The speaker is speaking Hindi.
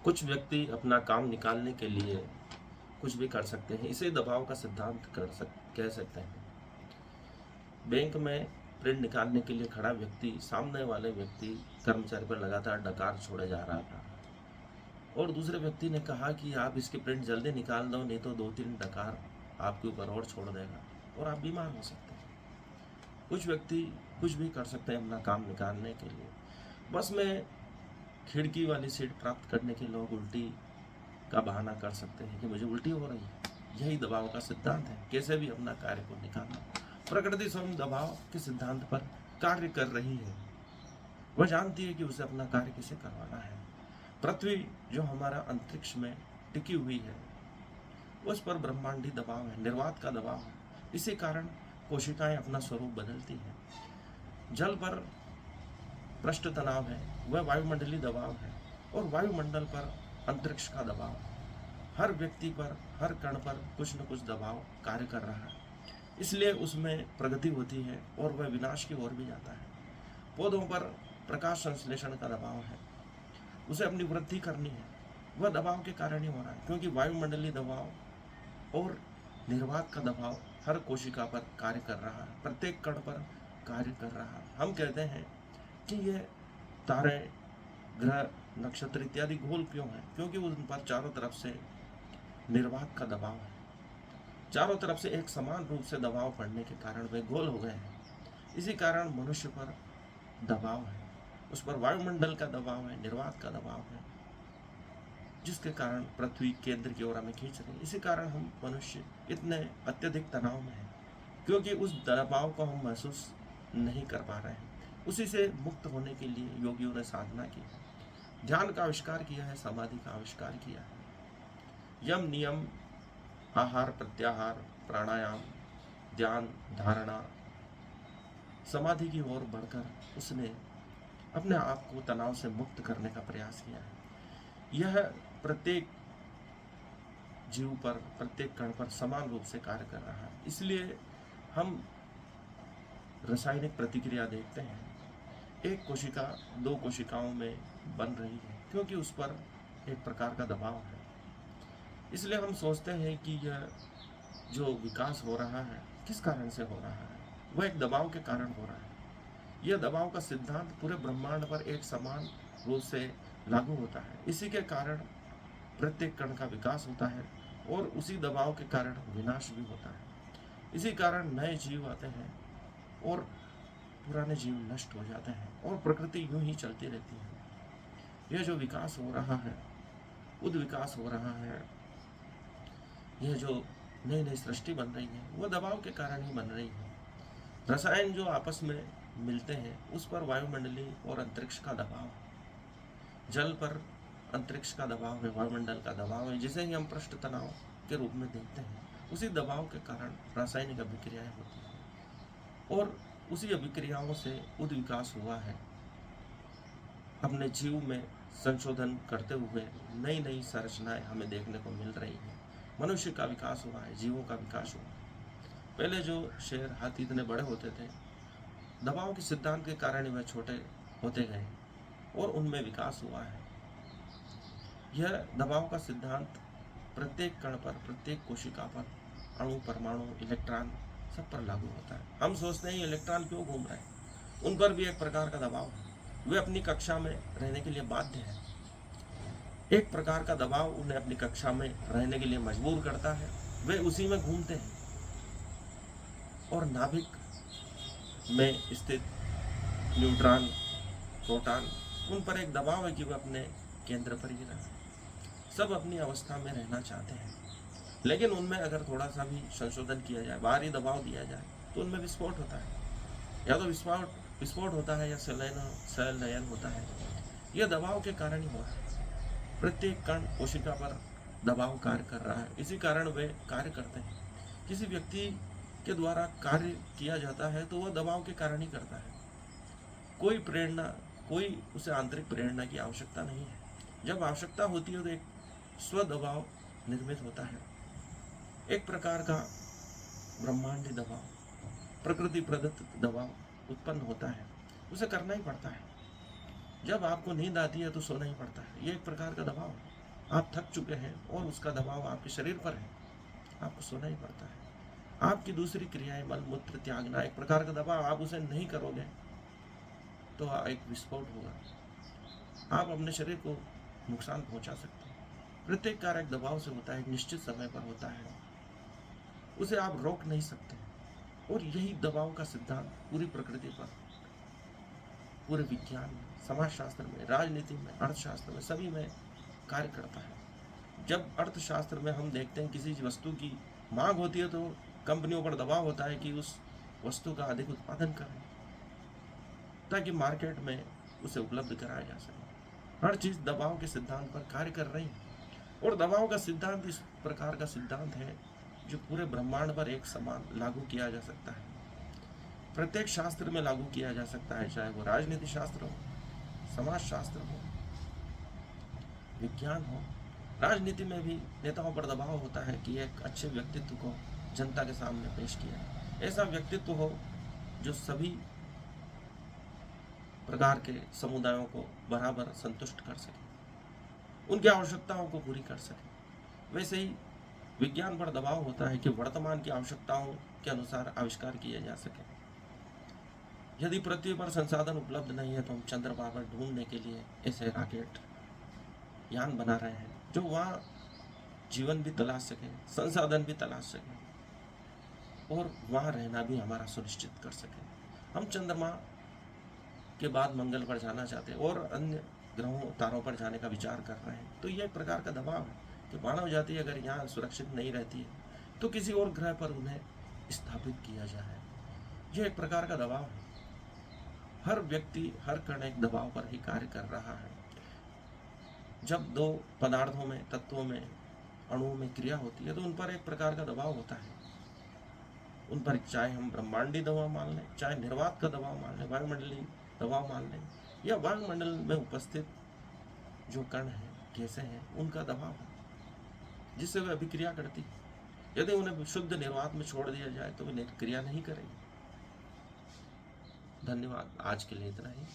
कुछ व्यक्ति अपना काम निकालने के लिए कुछ भी कर सकते हैं, इसे दबाव का सिद्धांत कह सकते हैं। बैंक में प्रिंट निकालने के लिए खड़ा व्यक्ति सामने वाले व्यक्ति कर्मचारी पर लगातार डकार छोड़े जा रहा था और दूसरे व्यक्ति ने कहा कि आप इसकी प्रिंट जल्दी निकाल दो, नहीं तो 2-3 डकार आपके ऊपर और छोड़ देगा और आप बीमार हो सकते हैं। कुछ व्यक्ति कुछ भी कर सकते हैं अपना काम निकालने के लिए। बस में खिड़की वाली सीट प्राप्त करने के लोग उल्टी का बहाना कर सकते हैं कि मुझे उल्टी हो रही है। यही दबाव का सिद्धांत है, कैसे भी अपना कार्य को निकालना। प्रकृति स्वयं दबाव के सिद्धांत पर कार्य कर रही है। वह जानती है कि उसे अपना कार्य कैसे करवाना है। पृथ्वी जो हमारा अंतरिक्ष में टिकी हुई है, उस पर ब्रह्मांडी दबाव है, निर्वात का दबाव है। इसी कारण कोशिकाएं अपना स्वरूप बदलती हैं। जल पर पृष्ठ तनाव है, वह वायुमंडलीय दबाव है, और वायुमंडल पर अंतरिक्ष का दबाव है। हर व्यक्ति पर, हर कण पर कुछ न कुछ दबाव कार्य कर रहा है, इसलिए उसमें प्रगति होती है और वह विनाश की ओर भी जाता है। पौधों पर प्रकाश संश्लेषण का दबाव है, उसे अपनी वृद्धि करनी है, वह दबाव के कारण ही हो रहा है, क्योंकि वायुमंडलीय दबाव और निर्वात का दबाव हर कोशिका पर कार्य कर रहा है, प्रत्येक कण पर कार्य कर रहा है। हम कहते हैं कि ये तारे, ग्रह, नक्षत्र इत्यादि गोल क्यों है? क्योंकि उन पर चारों तरफ से निर्वात का दबाव है। चारों तरफ से एक समान रूप से दबाव पड़ने के कारण वे गोल हो गए हैं। इसी कारण मनुष्य पर दबाव है, उस पर वायुमंडल का दबाव है, निर्वात का दबाव है, जिसके कारण पृथ्वी केंद्र की ओर हमें खींच रही है। इसी कारण हम मनुष्य इतने अत्यधिक तनाव में हैं, क्योंकि उस दबाव को हम महसूस नहीं कर पा रहे हैं। उसी से मुक्त होने के लिए योगियों ने साधना की है, ध्यान का आविष्कार किया है, समाधि का आविष्कार किया है। यम नियम, आहार प्रत्याहार, प्राणायाम, ध्यान, धारणा, समाधि की ओर बढ़कर उसने अपने आप को तनाव से मुक्त करने का प्रयास किया है। यह प्रत्येक जीव पर, प्रत्येक कण पर समान रूप से कार्य कर रहा है। इसलिए हम रासायनिक प्रतिक्रिया देखते हैं, एक कोशिका 2 कोशिकाओं में बन रही है, क्योंकि उस पर एक प्रकार का दबाव है। इसलिए हम सोचते हैं कि यह जो विकास हो रहा है किस कारण से हो रहा है, वह एक दबाव के कारण हो रहा है। यह दबाव का सिद्धांत पूरे ब्रह्मांड पर एक समान रूप से लागू होता है। इसी के कारण प्रत्येक कण का विकास होता है और उसी दबाव के कारण विनाश भी होता है। इसी कारण नए जीव आते हैं और पुराने जीव नष्ट हो जाते हैं और प्रकृति यूं ही चलती रहती है। यह जो विकास हो रहा है, उद्विकास हो रहा है, यह जो नई नई सृष्टि बन रही है, वह दबाव के कारण ही बन रही है। रसायन जो आपस में मिलते हैं, उस पर वायुमंडलीय और अंतरिक्ष का दबाव है। जल पर अंतरिक्ष का दबाव है, वायुमंडल का दबाव है, जिसे ही हम पृष्ठ तनाव के रूप में देखते हैं। उसी दबाव के कारण रासायनिक अभिक्रियाएं होती हैं और उसी अभिक्रियाओं से उद्विकास हुआ है। अपने जीव में संशोधन करते हुए नई नई संरचनाएं हमें देखने को मिल रही हैं। मनुष्य का विकास हुआ है, जीवों का विकास हुआ है। पहले जो शेर, हाथी इतने बड़े होते थे, दबाव के सिद्धांत के कारण ही वह छोटे होते गए और उनमें विकास हुआ है। यह दबाव का सिद्धांत प्रत्येक कण पर, प्रत्येक कोशिका पर, अणु, परमाणु, इलेक्ट्रॉन सब पर लागू होता है। हम सोचते हैं इलेक्ट्रॉन क्यों घूम रहे हैं, उन पर भी एक प्रकार का दबाव है। वे अपनी कक्षा में रहने के लिए बाध्य हैं। एक प्रकार का दबाव उन्हें अपनी कक्षा में रहने के लिए मजबूर करता है। वे उसी में घूमते हैं और नाभिक में स्थित न्यूट्रॉन, प्रोटॉन, उन पर एक दबाव है कि वह अपने केंद्र पर ही रहें। सब अपनी अवस्था में रहना चाहते हैं, लेकिन उनमें अगर थोड़ा सा भी संशोधन किया जाए, बाहरी दबाव दिया जाए, तो उनमें विस्फोट होता है। या तो विस्फोट होता है या संलयन होता है। यह दबाव के कारण ही हो रहा है। प्रत्येक कण, कोशिका पर दबाव कार्य कर रहा है, इसी कारण वे कार्य करते हैं। किसी व्यक्ति के द्वारा कार्य किया जाता है तो वह दबाव के कारण ही करता है। कोई प्रेरणा, कोई उसे आंतरिक प्रेरणा की आवश्यकता नहीं है। जब आवश्यकता होती है तो एक स्व दबाव निर्मित होता है, एक प्रकार का ब्रह्मांडी दबाव, प्रकृति प्रदत्त दबाव उत्पन्न होता है। उसे करना ही पड़ता है। जब आपको नींद आती है तो सोना ही पड़ता है। ये एक प्रकार का दबाव है। आप थक चुके हैं और उसका दबाव आपके शरीर पर है, आपको सोना ही पड़ता है। आपकी दूसरी क्रियाएं, मल मूत्र त्यागना, एक प्रकार का दबाव, आप उसे नहीं करोगे तो एक विस्फोट होगा, आप अपने शरीर को नुकसान पहुंचा सकते हैं। प्रत्येक कार्य एक दबाव से होता है, एक निश्चित समय पर होता है, उसे आप रोक नहीं सकते। और यही दबाव का सिद्धांत पूरी प्रकृति पर, पूरे विज्ञान में, समाजशास्त्र में, राजनीति में, अर्थशास्त्र में, सभी में कार्य करता है। जब अर्थशास्त्र में हम देखते हैं किसी वस्तु की मांग होती है तो कंपनियों पर दबाव होता है कि उस वस्तु का अधिक उत्पादन करें ताकि मार्केट में उसे उपलब्ध कराया जा सके। हर चीज दबाव के सिद्धांत पर कार्य कर रही है और दबाव का सिद्धांत इस प्रकार का सिद्धांत है जो पूरे ब्रह्मांड पर एक समान लागू किया जा सकता है, प्रत्येक शास्त्र में लागू किया जा सकता है, चाहे वो राजनीति शास्त्र हो, समाज शास्त्र हो, विज्ञान हो। राजनीति में भी नेताओं पर दबाव होता है कि एक अच्छे व्यक्तित्व को जनता के सामने पेश किया, ऐसा व्यक्तित्व हो जो सभी प्रकार के समुदायों को बराबर संतुष्ट कर सके, उनकी आवश्यकताओं को पूरी कर सके। वैसे ही विज्ञान पर दबाव होता है कि वर्तमान की आवश्यकताओं के अनुसार आविष्कार किए जा सके। यदि पृथ्वी पर संसाधन उपलब्ध नहीं है तो हम चंद्रमा पर ढूंढने के लिए ऐसे रॉकेट यान बना रहे हैं जो वहाँ जीवन भी तलाश सके, संसाधन भी तलाश सके और वहाँ रहना भी हमारा सुनिश्चित कर सके। हम चंद्रमा के बाद मंगल पर जाना चाहते हैं और अन्य ग्रहों तारों पर जाने का विचार कर रहे हैं। तो यह एक प्रकार का दबाव है कि मानव जाति अगर यहाँ सुरक्षित नहीं रहती है तो किसी और ग्रह पर उन्हें स्थापित किया जाए। यह एक प्रकार का दबाव है। हर व्यक्ति, हर कण एक दबाव पर ही कार्य कर रहा है। जब दो पदार्थों में, तत्वों में, अणुओं में क्रिया होती है तो उन पर एक प्रकार का दबाव होता है। उन पर चाहे हम ब्रह्मांडी दबाव मान लें, चाहे निर्वात का दबाव मान लें, वायुमंडलीय दबाव मान लें, या वायुमंडल में उपस्थित जो कण हैं, गैसें हैं, उनका दबाव है जिससे वे अभिक्रिया करती। यदि उन्हें शुद्ध निर्वात में छोड़ दिया जाए तो वे क्रिया नहीं करेंगे। धन्यवाद, आज के लिए इतना ही।